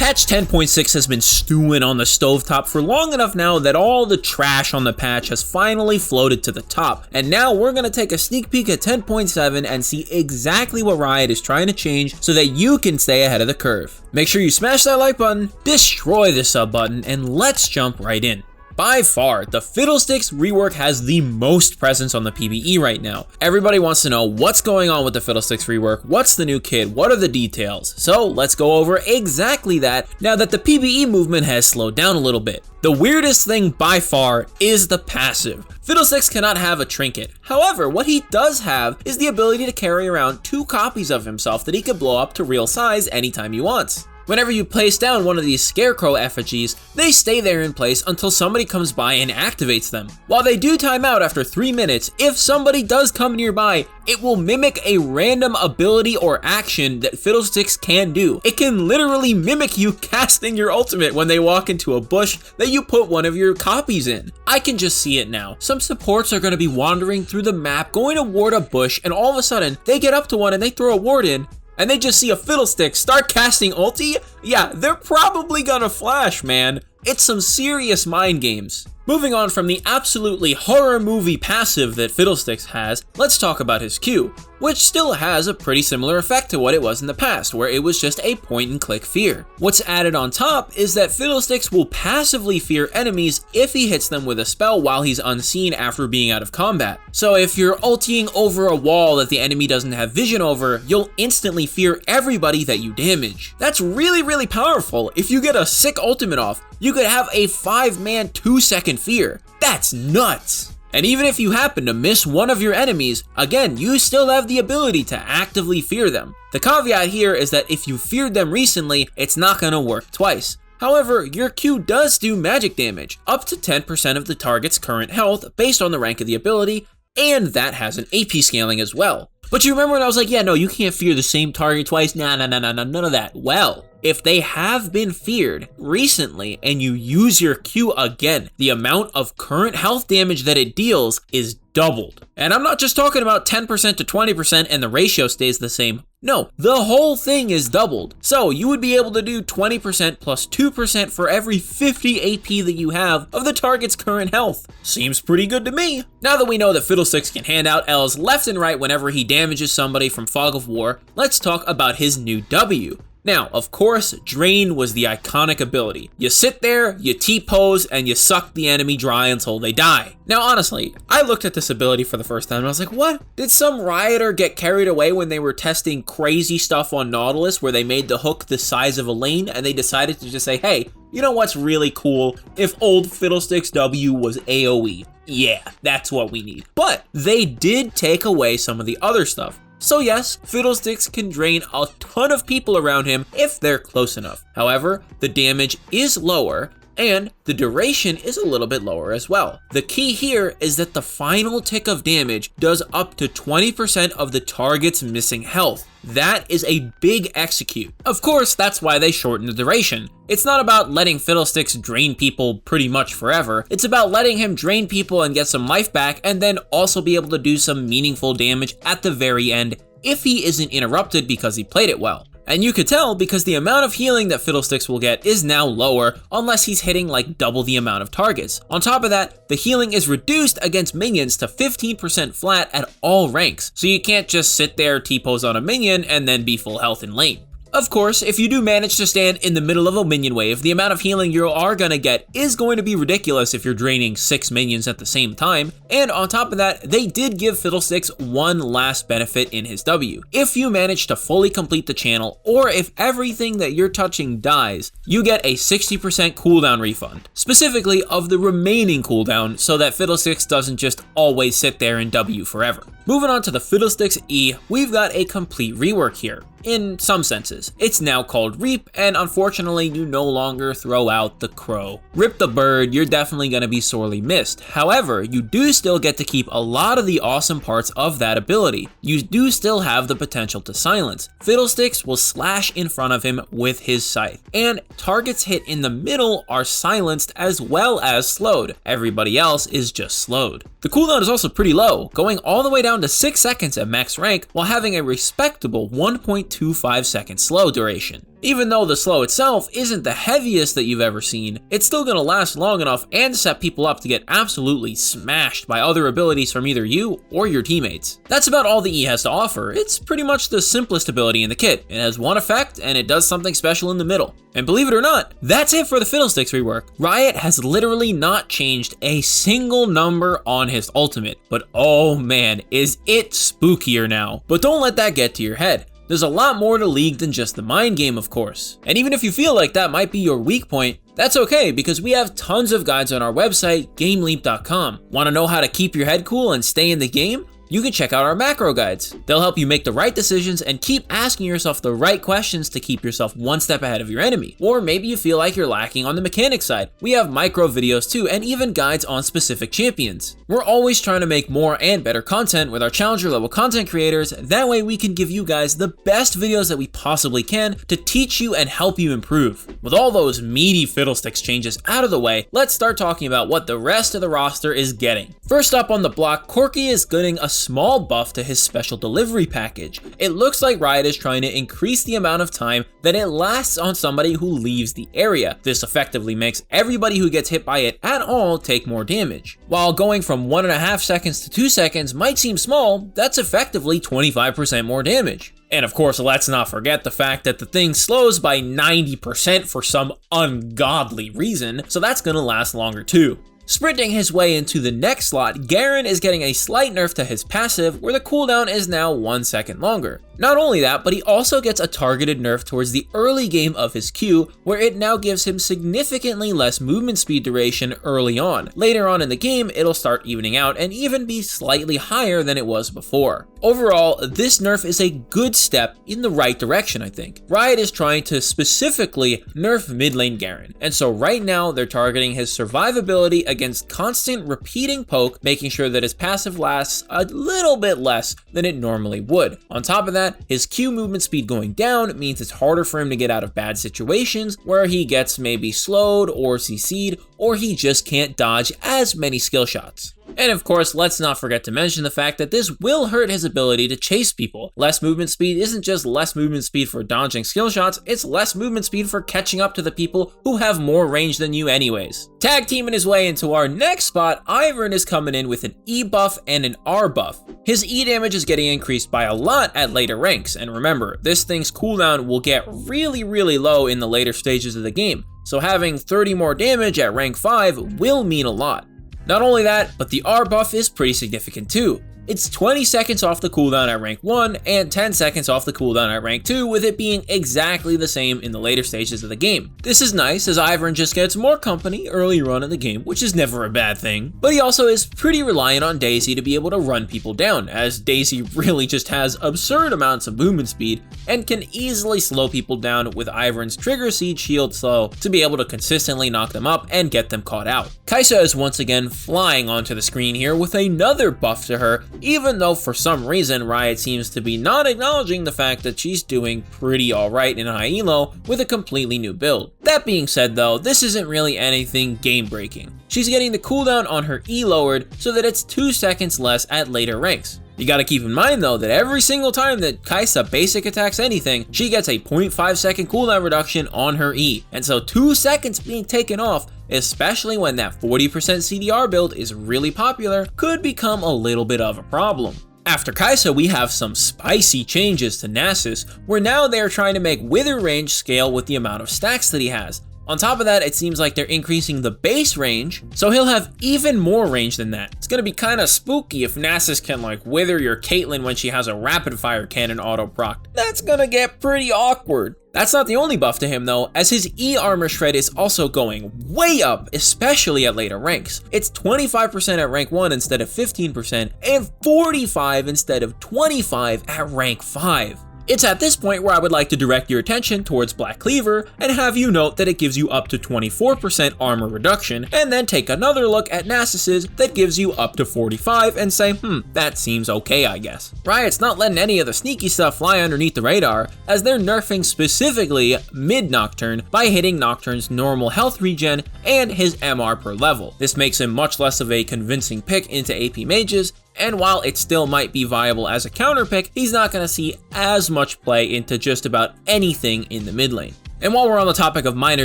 Patch 10.6 has been stewing on the stovetop for long enough now that all the trash on the patch has finally floated to the top, and now we're gonna take a sneak peek at 10.7 and see exactly what Riot is trying to change so that you can stay ahead of the curve. Make sure you smash that like button, destroy the sub button, and let's jump right in. By far, the Fiddlesticks rework has the most presence on the PvE right now. Everybody wants to know what's going on with the Fiddlesticks rework, what's the new kit, what are the details. So let's go over exactly that now that the PvE movement has slowed down a little bit. The weirdest thing by far is the passive. Fiddlesticks cannot have a trinket. However, what he does have is the ability to carry around 2 copies of himself that he can blow up to real size anytime he wants. Whenever you place down one of these scarecrow effigies, they stay there in place until somebody comes by and activates them. While they do time out after 3 minutes, if somebody does come nearby, it will mimic a random ability or action that Fiddlesticks can do. It can literally mimic you casting your ultimate when they walk into a bush that you put one of your copies in. I can just see it now. Some supports are going to be wandering through the map, going to ward a bush, and all of a sudden, they get up to one and they throw a ward in, and they just see a Fiddlestick start casting ulti? Yeah, they're probably gonna flash, man. It's some serious mind games. Moving on from the absolutely horror movie passive that Fiddlesticks has, let's talk about his Q, which still has a pretty similar effect to what it was in the past, where it was just a point and click fear. What's added on top is that Fiddlesticks will passively fear enemies if he hits them with a spell while he's unseen after being out of combat. So if you're ultiing over a wall that the enemy doesn't have vision over, you'll instantly fear everybody that you damage. That's really powerful. If you get a sick ultimate off, you could have a 5-man 2-second fear. That's nuts. And even if you happen to miss one of your enemies, again, you still have the ability to actively fear them. The caveat here is that if you feared them recently, it's not gonna work twice. However, your Q does do magic damage, up to 10% of the target's current health based on the rank of the ability, and that has an AP scaling as well. But you remember when I was like, yeah, no, you can't fear the same target twice? Nah, none of that. Well, if they have been feared recently and you use your Q again, the amount of current health damage that it deals is doubled. And I'm not just talking about 10% to 20% and the ratio stays the same. No, the whole thing is doubled. So you would be able to do 20% plus 2% for every 50 AP that you have of the target's current health. Seems pretty good to me. Now that we know that Fiddlesticks can hand out L's left and right whenever he damages somebody from Fog of War, let's talk about his new W. Now, of course, Drain was the iconic ability. You sit there, you T-pose, and you suck the enemy dry until they die. Now, honestly, I looked at this ability for the first time and I was like, what? Did some rioter get carried away when they were testing crazy stuff on Nautilus where they made the hook the size of a lane and they decided to just say, hey, you know what's really cool? If old Fiddlesticks W was AoE. Yeah, that's what we need. But they did take away some of the other stuff. So yes, Fiddlesticks can drain a ton of people around him if they're close enough. However, the damage is lower and the duration is a little bit lower as well. The key here is that the final tick of damage does up to 20% of the target's missing health. That is a big execute. Of course, that's why they shorten the duration. It's not about letting Fiddlesticks drain people pretty much forever. It's about letting him drain people and get some life back and then also be able to do some meaningful damage at the very end if he isn't interrupted because he played it well. And you could tell because the amount of healing that Fiddlesticks will get is now lower unless he's hitting like double the amount of targets. On top of that, the healing is reduced against minions to 15% flat at all ranks, so you can't just sit there T-pose on a minion and then be full health in lane. Of course, if you do manage to stand in the middle of a minion wave, the amount of healing you are gonna get is going to be ridiculous if you're draining 6 minions at the same time. And on top of that, they did give Fiddlesticks one last benefit in his W. If you manage to fully complete the channel, or if everything that you're touching dies, you get a 60% cooldown refund, specifically of the remaining cooldown so that Fiddlesticks doesn't just always sit there in W forever. Moving on to the Fiddlesticks E, we've got a complete rework here. In some senses. It's now called Reap, and unfortunately you no longer throw out the crow. Rip the bird, you're definitely going to be sorely missed. However, you do still get to keep a lot of the awesome parts of that ability. You do still have the potential to silence. Fiddlesticks will slash in front of him with his scythe, and targets hit in the middle are silenced as well as slowed. Everybody else is just slowed. The cooldown is also pretty low, going all the way down to 6 seconds at max rank while having a respectable 1.2 0.25 second slow duration. Even though the slow itself isn't the heaviest that you've ever seen, it's still gonna last long enough and set people up to get absolutely smashed by other abilities from either you or your teammates. That's about all the E has to offer. It's pretty much the simplest ability in the kit. It has one effect and it does something special in the middle. And believe it or not, that's it for the Fiddlesticks rework. Riot has literally not changed a single number on his ultimate, but oh man, is it spookier now. But don't let that get to your head. There's a lot more to League than just the mind game, of course. And even if you feel like that might be your weak point, that's okay, because we have tons of guides on our website, GameLeap.com. Want to know how to keep your head cool and stay in the game? You can check out our macro guides. They'll help you make the right decisions and keep asking yourself the right questions to keep yourself one step ahead of your enemy. Or maybe you feel like you're lacking on the mechanics side. We have micro videos too, and even guides on specific champions. We're always trying to make more and better content with our challenger level content creators. That way we can give you guys the best videos that we possibly can to teach you and help you improve. With all those meaty Fiddlesticks changes out of the way, let's start talking about what the rest of the roster is getting. First up on the block, Corky is getting a small buff to his special delivery package. It looks like Riot is trying to increase the amount of time that it lasts on somebody who leaves the area. This effectively makes everybody who gets hit by it at all take more damage. While going from 1.5 seconds to 2 seconds might seem small, that's effectively 25% more damage. And of course, let's not forget the fact that the thing slows by 90% for some ungodly reason, so that's gonna last longer too. Sprinting his way into the next slot, GAREN is getting a slight nerf to his passive, where the cooldown is now 1 second longer. Not only that, but he also gets a targeted nerf towards the early game of his Q, where it now gives him significantly less movement speed duration early on. Later on in the game, it'll start evening out and even be slightly higher than it was before. Overall, this nerf is a good step in the right direction, I think. Riot is trying to specifically nerf mid lane GAREN, and so right now they're targeting his survivability against constant repeating poke, making sure that his passive lasts a little bit less than it normally would. On top of that, his Q movement speed going down means it's harder for him to get out of bad situations where he gets maybe slowed or CC'd, or he just can't dodge as many skill shots. And of course, let's not forget to mention the fact that this will hurt his ability to chase people. Less movement speed isn't just less movement speed for dodging skill shots, it's less movement speed for catching up to the people who have more range than you anyways. Tag teaming his way into our next spot, RIVEN is coming in with an E buff and an R buff. His E damage is getting increased by a lot at later ranks, and remember, this thing's cooldown will get really low in the later stages of the game, so having 30 more damage at rank 5 will mean a lot. Not only that, but the R buff is pretty significant too. It's 20 seconds off the cooldown at rank 1 and 10 seconds off the cooldown at rank 2, with it being exactly the same in the later stages of the game. This is nice as RIVEN just gets more company early on in the game, which is never a bad thing, but he also is pretty reliant on Daisy to be able to run people down, as Daisy really just has absurd amounts of movement speed and can easily slow people down with RIVEN's trigger seed shield slow to be able to consistently knock them up and get them caught out. Kai'Sa is once again flying onto the screen here with another buff to her, even though for some reason Riot seems to be not acknowledging the fact that she's doing pretty alright in high elo with a completely new build. That being said though, this isn't really anything game breaking. She's getting the cooldown on her E lowered so that it's 2 seconds less at later ranks. You gotta keep in mind though that every single time that Kai'Sa basic attacks anything, she gets a 0.5 second cooldown reduction on her E, and so 2 seconds being taken off, especially when that 40% CDR build is really popular, could become a little bit of a problem. After Kai'Sa, we have some spicy changes to Nasus, where now they're trying to make wither range scale with the amount of stacks that he has. On top of that, it seems like they're increasing the base range, so he'll have even more range than that. It's gonna be kinda spooky if Nasus can like wither your Caitlyn when she has a rapid fire cannon auto proc. That's gonna get pretty awkward. That's not the only buff to him though, as his E armor shred is also going way up, especially at later ranks. It's 25% at rank 1 instead of 15%, and 45 instead of 25 at rank 5. It's at this point where I would like to direct your attention towards Black Cleaver and have you note that it gives you up to 24% armor reduction, and then take another look at Nasus's that gives you up to 45 and say, that seems okay I guess. Riot's not letting any of the sneaky stuff fly underneath the radar, as they're nerfing specifically mid Nocturne by hitting Nocturne's normal health regen and his MR per level. This makes him much less of a convincing pick into AP mages, and while it still might be viable as a counter pick, he's not going to see as much play into just about anything in the mid lane. And while we're on the topic of minor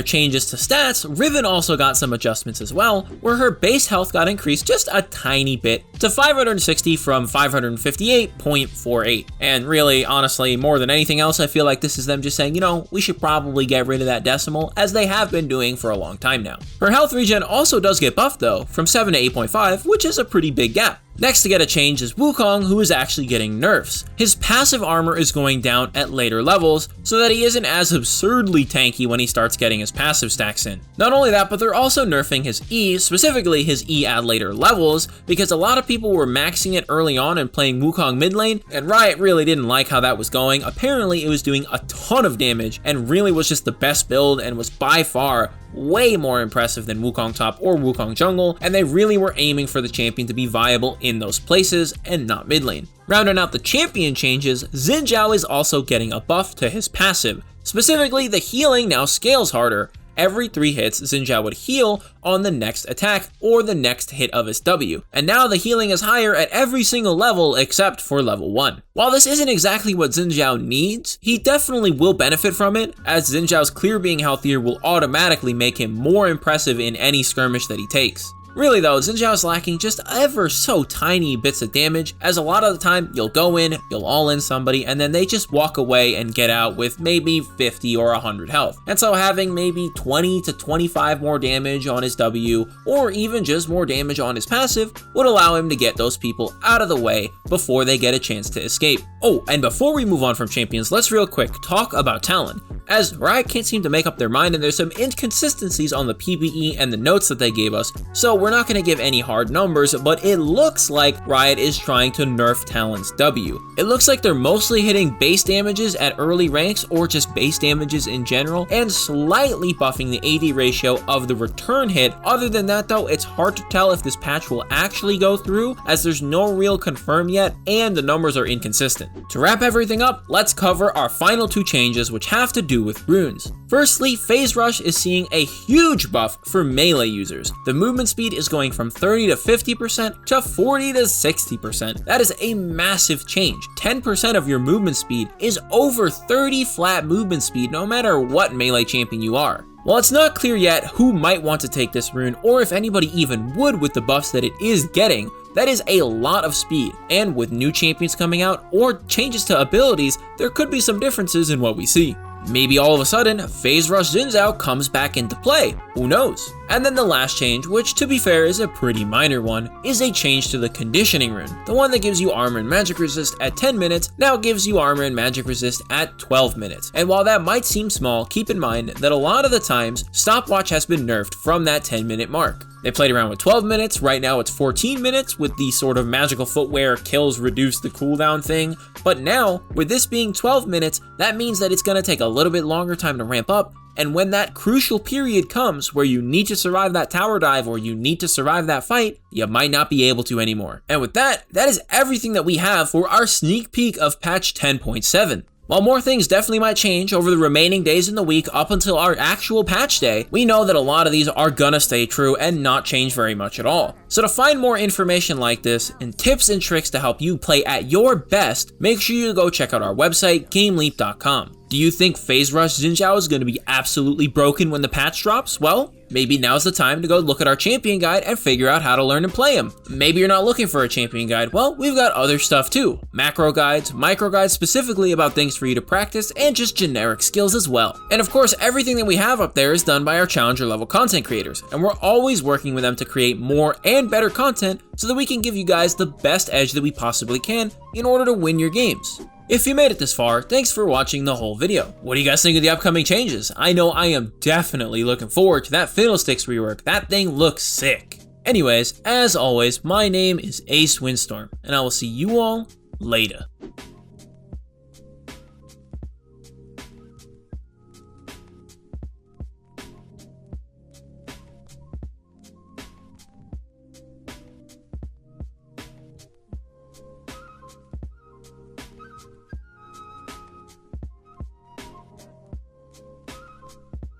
changes to stats, RIVEN also got some adjustments as well, where her base health got increased just a tiny bit to 560 from 558.48. And really, honestly, more than anything else, I feel like this is them just saying, you know, we should probably get rid of that decimal, as they have been doing for a long time now. Her health regen also does get buffed though, from 7 to 8.5, which is a pretty big gap. Next to get a change is Wukong, who is actually getting nerfs. His passive armor is going down at later levels, so that he isn't as absurdly tanky when he starts getting his passive stacks in. Not only that, but they're also nerfing his E, specifically his E at later levels, because a lot of people were maxing it early on and playing Wukong mid lane, and Riot really didn't like how that was going. Apparently it was doing a ton of damage, and really was just the best build, and was by far way more impressive than Wukong top or Wukong jungle, and they really were aiming for the champion to be viable in those places and not mid lane. Rounding out the champion changes, ZHAO is also getting a buff to his passive. Specifically, the healing now scales harder. Every 3 hits, ZHAO would heal on the next attack or the next hit of his W. And now the healing is higher at every single level except for level 1. While this isn't exactly what ZHAO needs, he definitely will benefit from it, as ZHAO's clear being healthier will automatically make him more impressive in any skirmish that he takes. Really though, ZHAO is lacking just ever so tiny bits of damage, as a lot of the time you'll go in, you'll all in somebody, and then they just walk away and get out with maybe 50 or 100 health. And so having maybe 20 to 25 more damage on his W, or even just more damage on his passive, would allow him to get those people out of the way before they get a chance to escape. Oh, and before we move on from champions, let's real quick talk about Talon, as Riot can't seem to make up their mind and there's some inconsistencies on the PvE and the notes that they gave us, so we're not going to give any hard numbers, but it looks like Riot is trying to nerf Talon's W. It looks like they're mostly hitting base damages at early ranks or just base damages in general, and slightly buffing the AD ratio of the return hit. Other than that though, it's hard to tell if this patch will actually go through, as there's no real confirm yet and the numbers are inconsistent. To wrap everything up, let's cover our final 2 changes, which have to do with runes. Firstly, Phase Rush is seeing a huge buff for melee users. The movement speed is going from 30 to 50% to 40 to 60%. That is a massive change. 10% of your movement speed is over 30 flat movement speed, no matter what melee champion you are. While it's not clear yet who might want to take this rune, or if anybody even would with the buffs that it is getting, that is a lot of speed, and with new champions coming out or changes to abilities, there could be some differences in what we see. Maybe all of a sudden, Phase Rush ZHAO comes back into play, who knows? And then the last change, which to be fair is a pretty minor one, is a change to the conditioning rune. The one that gives you armor and magic resist at 10 minutes now gives you armor and magic resist at 12 minutes. And while that might seem small, keep in mind that a lot of the times, stopwatch has been nerfed from that 10-minute mark. They played around with 12 minutes, right now it's 14 minutes with the sort of magical footwear kills reduce the cooldown thing, but now, with this being 12 minutes, that means that it's gonna take a little bit longer time to ramp up, and when that crucial period comes where you need to survive that tower dive or you need to survive that fight, you might not be able to anymore. And with that, that is everything that we have for our sneak peek of patch 10.7. While more things definitely might change over the remaining days in the week up until our actual patch day, we know that a lot of these are gonna stay true and not change very much at all. So to find more information like this and tips and tricks to help you play at your best, make sure you go check out our website, GameLeap.com. Do you think Phase Rush ZHAO is going to be absolutely broken when the patch drops? Well, maybe now's the time to go look at our champion guide and figure out how to learn and play him. Maybe you're not looking for a champion guide. Well, we've got other stuff too. Macro guides, micro guides specifically about things for you to practice, and just generic skills as well. And of course, everything that we have up there is done by our challenger level content creators, and we're always working with them to create more and better content so that we can give you guys the best edge that we possibly can in order to win your games. If you made it this far, thanks for watching the whole video. What do you guys think of the upcoming changes? I know I am definitely looking forward to that Fiddlesticks rework. That thing looks sick. Anyways, as always, my name is Ace Windstorm, and I will see you all later.